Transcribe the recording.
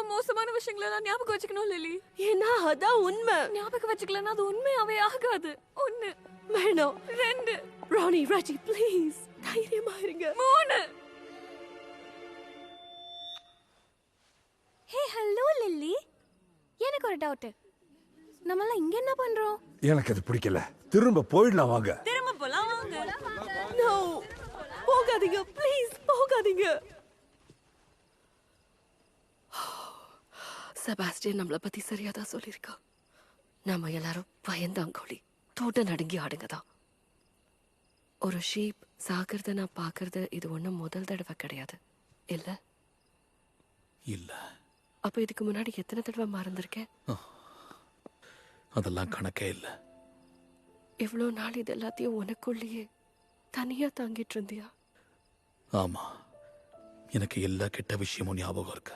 இவ்வளவு மோசமான விஷயங்களை எல்லாம் ஞாபகம் வச்சுக்கணும் லிலி. ஏன்னா அதான் உண்மை. ஞாபகம் வச்சுக்கலன்னா அது உண்மையாவே ஆகாது. 1 வேணாம் 2 ராணி ராஜி ப்ளீஸ் தைரியமா இருங்க. 3. ஹே ஹலோ லில்லி, எனக்கு ஒரு டவுட். நம்மலாம் இங்க என்ன பண்றோம்? எனக்கு அது பிடிக்கல. திரும்ப போயிடலாம் வாங்க. திரும்ப போலாம் வாங்க. நோ போகாதீங்க ப்ளீஸ் போகாதீங்க. செபாஸ்டியன் நம்மளை பத்தி சரியாதான் சொல்லியிருக்கா. நாம எல்லாரும் பயந்தாங்கோழி தோட்ட நடுங்கி ஆடுங்கதான். ஒரு ஷீப் சாகிறத நான் பாக்குறது இது ஒண்ணும் முதல் தடவை கிடையாது இல்ல? இல்ல. அப்ப இதுக்கு முன்னாடி எத்தனை தடவை மறந்திருக்கேன்? அதெல்லாம் கணக்கே இல்ல. இவ்வளோ நாள் இது எல்லாத்தையும் உனக்குள்ளேயே தனியா தாங்கிட்டு இருந்தியா? ஆமா, எனக்கு எல்லா கெட்ட விஷயமும் ஞாபகம் இருக்கு.